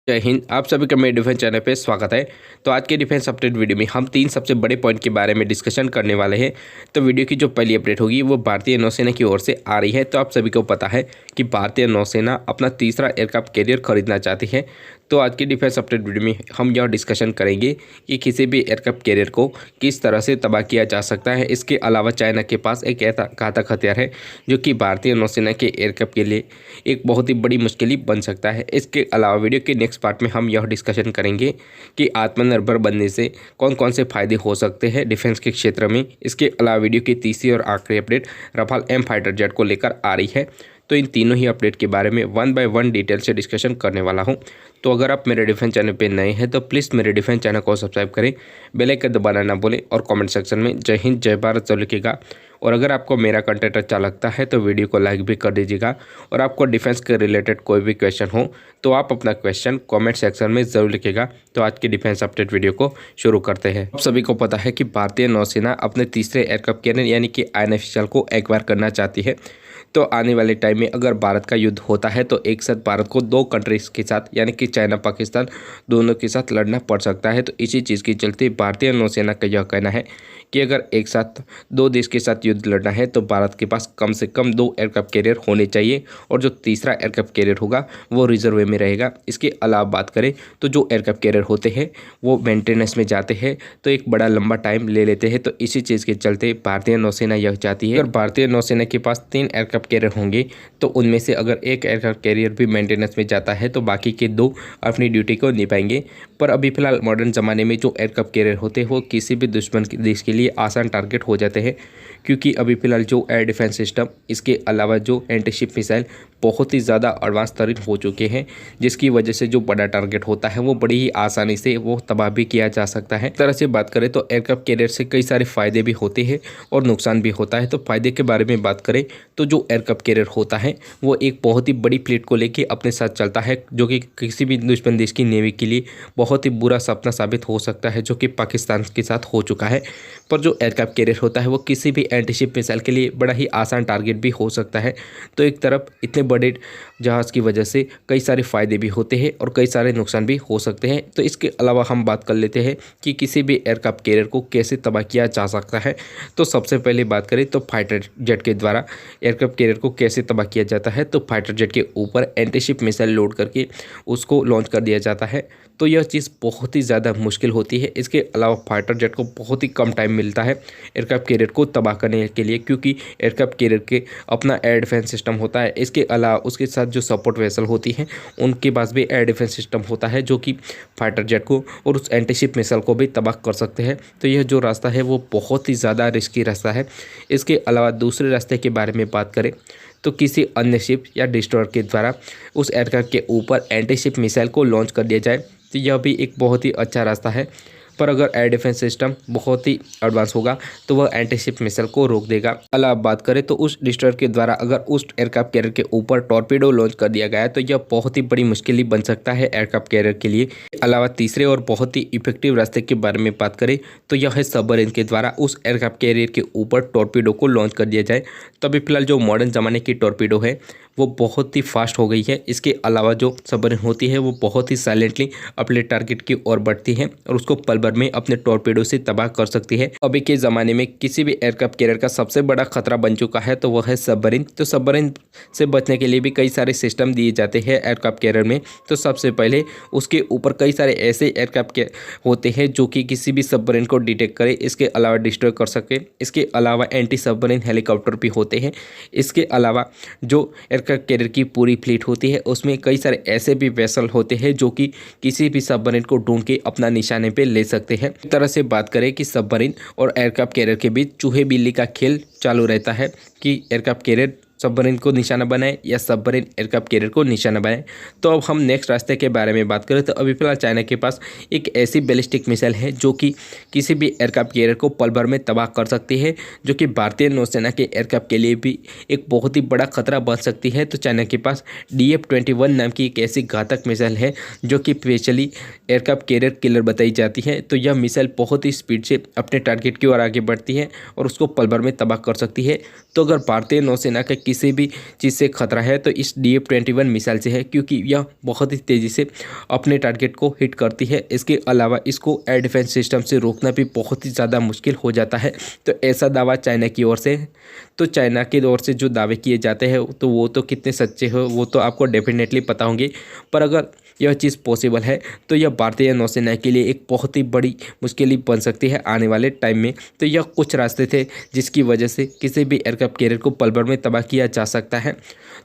जय हिंद। आप सभी का मेरे डिफेंस चैनल पे स्वागत है। तो आज के डिफेंस अपडेट वीडियो में हम 3 सबसे बड़े पॉइंट के बारे में डिस्कशन करने वाले हैं। तो वीडियो की जो पहली अपडेट होगी वो भारतीय नौसेना की ओर से आ रही है। तो आप सभी को पता है कि भारतीय नौसेना अपना तीसरा एयरक्राफ्ट कैरियर खरीदना चाहती है। तो आज की डिफेंस अपडेट वीडियो में हम यह डिस्कशन करेंगे कि किसी भी एयरक्राफ्ट कैरियर को किस तरह से तबाह किया जा सकता है। इसके अलावा चाइना के पास एक ऐसा घातक हथियार है जो कि भारतीय नौसेना के एयरक्राफ्ट के लिए एक बहुत ही बड़ी मुश्किल बन सकता है। इसके अलावा वीडियो के नेक्स्ट पार्ट में हम यह डिस्कशन करेंगे कि आत्मनिर्भर बनने से कौन कौन से फायदे हो सकते हैं डिफेंस के क्षेत्र में। इसके अलावा वीडियो की तीसरी और आखिरी update Rafale M fighter jet को लेकर आ रही है। तो इन तीनों ही अपडेट के बारे में 1 बाय 1 डिटेल से डिस्कशन करने वाला हूं। तो अगर आप मेरे डिफेंस चैनल पे नए हैं तो प्लीज़ मेरे डिफेंस चैनल को सब्सक्राइब करें, बेल आइकन दबाना ना भूलें और कमेंट सेक्शन में जय हिंद जय भारत जरूर लिखिएगा। और अगर आपको मेरा कंटेंट अच्छा लगता है तो वीडियो को लाइक भी कर दीजिएगा। और आपको डिफेंस के रिलेटेड कोई भी क्वेश्चन हो तो आप अपना क्वेश्चन कमेंट सेक्शन में ज़रूर लिखिएगा। तो आज की डिफेंस अपडेट वीडियो को शुरू करते हैं। आप सभी को पता है कि भारतीय नौसेना अपने तीसरे एयरक्राफ्ट कैरियर यानी कि INF को एक्वायर करना चाहती है। तो आने वाले टाइम में अगर भारत का युद्ध होता है तो एक साथ भारत को 2 कंट्रीज़ के साथ यानी कि चाइना पाकिस्तान दोनों के साथ लड़ना पड़ सकता है। तो इसी चीज़ के चलते भारतीय नौसेना का यह कहना है कि अगर एक साथ 2 देश के साथ युद्ध लड़ना है तो भारत के पास कम से कम 2 एयरक्राफ्ट कैरियर होने चाहिए और जो तीसरा एयरक्राफ्ट कैरियर होगा वो रिजर्व में रहेगा। इसके अलावा बात करें तो जो एयरक्राफ्ट कैरियर होते हैं वो मेंटेनेंस में जाते हैं तो एक बड़ा लंबा टाइम ले लेते हैं। तो इसी चीज़ के चलते भारतीय नौसेना यह चाहती है अगर भारतीय नौसेना के पास 3 एयरक्राफ्ट कैरियर होंगे तो उनमें से अगर एक एयरक्राफ्ट कैरियर भी मेंटेनेंस में जाता है तो बाकी के 2 अपनी ड्यूटी को निभाएंगे। पर अभी फिलहाल मॉडर्न ज़माने में जो एयरक्राफ्ट कैरियर होते हैं वो किसी भी दुश्मन देश के लिए आसान टारगेट हो जाते हैं, क्योंकि अभी फिलहाल जो एयर डिफेंस सिस्टम इसके अलावा जो एंटीशिप मिसाइल बहुत ही ज़्यादा एडवांस तरीन हो चुके हैं, जिसकी वजह से जो बड़ा टारगेट होता है वो बड़ी ही आसानी से वो तबाह भी किया जा सकता है। इस तरह से बात करें तो एयरक्राफ्ट कैरियर से कई सारे फ़ायदे भी होते हैं और नुकसान भी होता है। तो फ़ायदे के बारे में बात करें तो जो एयरक्राफ्ट कैरियर होता है वो एक बहुत ही बड़ी फ्लीट को लेके अपने साथ चलता है, जो कि किसी भी दुश्मन देश की नेवी के लिए बहुत ही बुरा सपना साबित हो सकता है, जो कि पाकिस्तान के साथ हो चुका है। पर जो एयरक्राफ्ट कैरियर होता है वो किसी भी एंटीशिप मिसाइल के लिए बड़ा ही आसान टारगेट भी हो सकता है। तो एक तरफ इतने बड़े जहाज़ की वजह से कई सारे फ़ायदे भी होते हैं और कई सारे नुकसान भी हो सकते हैं। तो इसके अलावा हम बात कर लेते हैं कि किसी भी एयरक्राफ्ट कैरियर को कैसे तबाह किया जा सकता है। तो सबसे पहले बात करें तो फाइटर जेट के द्वारा एयरक्राफ्ट कैरियर को कैसे तबाह किया जाता है। तो फाइटर जेट के ऊपर एंटीशिप मिसाइल लोड करके उसको लॉन्च कर दिया जाता है। तो यह चीज़ बहुत ही ज़्यादा मुश्किल होती है। इसके अलावा फाइटर जेट को बहुत ही कम टाइम मिलता है एयरक्राफ्ट कैरियर को तबाह करने के लिए, क्योंकि एयरक्राफ्ट कैरियर के अपना एयर डिफेंस सिस्टम होता है। इसके अलावा उसके साथ जो सपोर्ट वेसल होती हैं उनके पास भी एयर डिफेंस सिस्टम होता है, जो कि फाइटर जेट को और उस एंटीशिप मिसाइल को भी तबाह कर सकते हैं। तो यह जो रास्ता है वो बहुत ही ज़्यादा रिस्की रास्ता है। इसके अलावा दूसरे रास्ते के बारे में बात करें तो किसी अन्य शिप या डिस्ट्रॉयर के द्वारा उस एयरक्राफ्ट के ऊपर एंटीशिप मिसाइल को लॉन्च कर दिया जाए, तो यह भी एक बहुत ही अच्छा रास्ता है। पर अगर एयर डिफेंस सिस्टम बहुत ही एडवांस होगा तो वह एंटीशिप मिसाइल को रोक देगा। अलावा बात करें तो उस डिस्ट्रॉयर के द्वारा अगर उस एयरक्राफ्ट कैरियर के ऊपर टॉर्पीडो लॉन्च कर दिया गया है तो यह बहुत ही बड़ी मुश्किल ही बन सकता है एयरक्राफ्ट कैरियर के लिए। अलावा तीसरे और बहुत ही इफेक्टिव रास्ते के बारे में बात करें तो यह है सबमरीन के द्वारा उस एयरक्राफ्ट कैरियर के ऊपर टॉर्पीडो को लॉन्च कर दिया जाए। तो अभी फिलहाल जो मॉडर्न ज़माने की टॉर्पीडो है वो बहुत ही फास्ट हो गई है। इसके अलावा जो सबमरीन होती है वो बहुत ही साइलेंटली अपने टारगेट की ओर बढ़ती है और उसको पल भर में अपने टॉर्पीडो से तबाह कर सकती है। अभी के ज़माने में किसी भी एयरक्राफ्ट कैरियर का सबसे बड़ा खतरा बन चुका है तो वह है सबमरीन। तो सबमरीन से बचने के लिए भी कई सारे सिस्टम दिए जाते हैं एयरक्राफ्ट कैरियर में। तो सबसे पहले उसके ऊपर कई सारे ऐसे एयरक्राफ्ट होते हैं जो कि किसी भी सबमरीन को डिटेक्ट करे, इसके अलावा डिस्ट्रॉय कर सके। इसके अलावा एंटी सबमरीन हेलीकॉप्टर भी होते हैं। इसके अलावा जो एयरक्राफ्ट कैरियर की पूरी फ्लीट होती है उसमें कई सारे ऐसे भी वेसल होते हैं जो कि किसी भी सबमरीन को ढूंढ के अपना निशाने पे ले सकते हैं। इस तरह से बात करें कि सबमरीन और एयरक्राफ्ट कैरियर के बीच चूहे बिल्ली का खेल चालू रहता है कि एयरक्राफ्ट कैरियर सबमरीन को निशाना बनाए या सबमरीन एयरक्राफ्ट कैरियर को निशाना बनाए। तो अब हम नेक्स्ट रास्ते के बारे में बात करें तो अभी फिलहाल चाइना के पास एक ऐसी बैलिस्टिक मिसाइल है जो कि किसी भी एयरक्राफ्ट कैरियर को पल भर में तबाह कर सकती है, जो कि भारतीय नौसेना के एयरक्राफ्ट के लिए भी एक बहुत ही बड़ा खतरा बन सकती है। तो चाइना के पास DF-21 नाम की एक ऐसी घातक मिसाइल है जो कि स्पेशली एयरक्राफ्ट कैरियर किलर बताई जाती है। तो यह मिसाइल बहुत ही स्पीड से अपने टारगेट की ओर आगे बढ़ती है और उसको पल भर में तबाह कर सकती है। तो अगर भारतीय नौसेना का किसी भी चीज़ से खतरा है तो इस DF-21 मिसाइल से है, क्योंकि यह बहुत ही तेज़ी से अपने टारगेट को हिट करती है। इसके अलावा इसको एयर डिफेंस सिस्टम से रोकना भी बहुत ही ज़्यादा मुश्किल हो जाता है। तो ऐसा दावा चाइना की ओर से, तो चाइना की ओर से जो दावे किए जाते हैं तो वो तो कितने सच्चे हो वो तो आपको डेफिनेटली पता होंगे, पर अगर यह चीज़ पॉसिबल है तो यह भारतीय नौसेना के लिए एक बहुत ही बड़ी मुश्किल बन सकती है आने वाले टाइम में। तो यह कुछ रास्ते थे जिसकी वजह से किसी भी एयरक्राफ्ट कैरियर को पल भर में तबाह किया जा सकता है।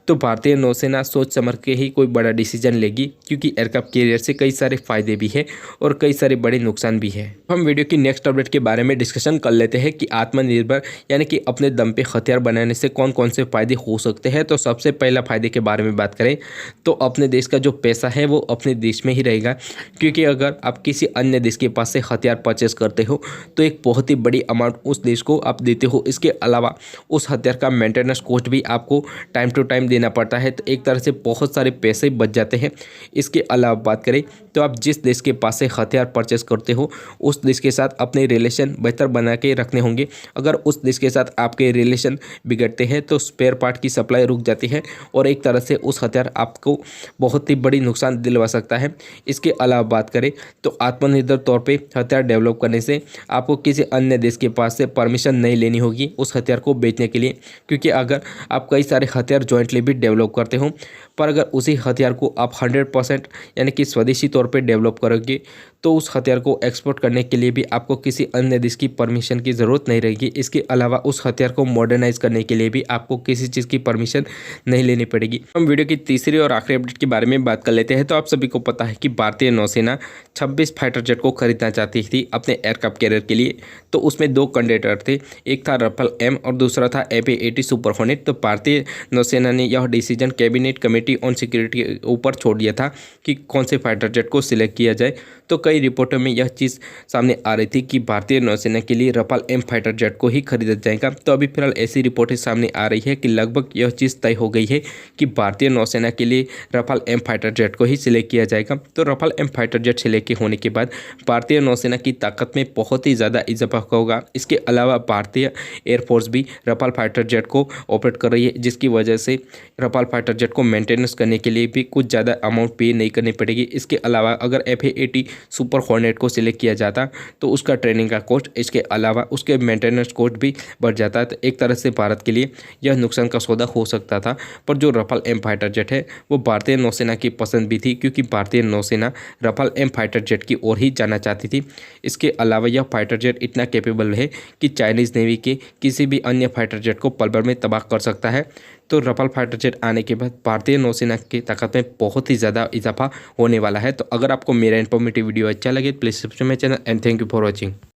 तो भारतीय नौसेना सोच समझ के ही कोई बड़ा डिसीजन लेगी, क्योंकि एयरक्राफ्ट कैरियर से कई सारे फायदे भी है और कई सारे बड़े नुकसान भी है। हम वीडियो की नेक्स्ट अपडेट के बारे में डिस्कशन कर लेते हैं कि आत्मनिर्भर यानी कि अपने दम पे हथियार बनाने से कौन कौन से फायदे हो सकते हैं। तो सबसे पहला फायदे के बारे में बात करें तो अपने देश का जो पैसा है वो अपने देश में ही रहेगा, क्योंकि अगर आप किसी अन्य देश के पास से हथियार परचेस करते हो तो एक बहुत ही बड़ी अमाउंट उस देश को आप देते हो। इसके अलावा उस हथियार का मेंटेनेंस कॉस्ट भी आपको टाइम टू टाइम देना पड़ता है, तो एक तरह से बहुत सारे पैसे बच जाते हैं। इसके अलावा बात करें तो आप जिस देश के पास से हथियार परचेस करते हो उस देश के साथ अपने रिलेशन बेहतर बना के रखने होंगे। अगर उस देश के साथ आपके रिलेशन बिगड़ते हैं तो स्पेयर पार्ट की सप्लाई रुक जाती है और एक तरह से उस हथियार आपको बहुत ही बड़ी नुकसान दिलवा सकता है। इसके अलावा बात करें तो आत्मनिर्भर तौर पे हथियार डेवलप करने से आपको किसी अन्य देश के पास से परमिशन नहीं लेनी होगी उस हथियार को बेचने के लिए, क्योंकि अगर आप कई सारे हथियार जॉइंटली भी डेवलप करते हो पर अगर उसी हथियार को आप 100% यानी कि स्वदेशी तौर पे डेवलप करोगे तो उस हथियार को एक्सपोर्ट करने के लिए भी आपको किसी अन्य देश की परमिशन की ज़रूरत नहीं रहेगी। इसके अलावा उस हथियार को मॉडर्नाइज करने के लिए भी आपको किसी चीज़ की परमिशन नहीं लेनी पड़ेगी। हम वीडियो की तीसरी और आखिरी अपडेट के बारे में बात कर लेते हैं। तो आप सभी को पता है कि भारतीय नौसेना 26 फाइटर जेट को खरीदना चाहती थी अपने एयरक्राफ्ट कैरियर के लिए। तो उसमें दो कैंडिडेट थे, एक था रफाल एम और दूसरा था FA-80 सुपर हॉर्नेट। तो भारतीय नौसेना ने यह decision cabinet committee on security के ऊपर छोड़ दिया था कि कौन से फाइटर जेट को सिलेक्ट किया जाए। तो कई रिपोर्टों में यह चीज़ सामने आ रही थी कि भारतीय नौसेना के लिए रफाल एम फाइटर जेट को ही खरीदा जाएगा। तो अभी फिलहाल ऐसी रिपोर्टें सामने आ रही है कि लगभग यह चीज़ तय हो गई है कि भारतीय नौसेना के लिए रफाल एम फाइटर जेट को ही सिलेक्ट किया जाएगा। तो Rafale M fighter jet select होने के बाद भारतीय नौसेना की ताकत में बहुत ही ज़्यादा इजाफा होगा। इसके अलावा भारतीय एयरफोर्स भी रफाल फाइटर जेट को ऑपरेट कर रही है, जिसकी वजह से रफाल फाइटर जेट को मेंटेनेंस करने के लिए भी कुछ ज़्यादा अमाउंट पे नहीं करनी पड़ेगी। इसके अलावा अगर FA-80 सुपर हॉर्नेट को सिलेक्ट किया जाता तो उसका ट्रेनिंग का कॉस्ट, इसके अलावा उसके मेंटेनेंस कॉस्ट भी बढ़ जाता है। तो एक तरह से भारत के लिए यह नुकसान का सौदा हो सकता था। पर जो रफाल एम फाइटर जेट है वो भारतीय नौसेना की पसंद भी थी, क्योंकि भारतीय नौसेना रफाल एम फाइटर जेट की ओर ही जाना चाहती थी। इसके अलावा यह फाइटर जेट इतना कैपेबल है कि चाइनीज़ नेवी के किसी भी अन्य फाइटर जेट को पल भर में तबाह कर सकता है। तो रफाल फाइटर जेट आने के बाद भारतीय नौसेना की ताकत में बहुत ही ज़्यादा इजाफा होने वाला है। तो अगर आपको मेरा इन्फॉर्मेटिव वीडियो अच्छा लगे please subscribe my channel and thank you for watching.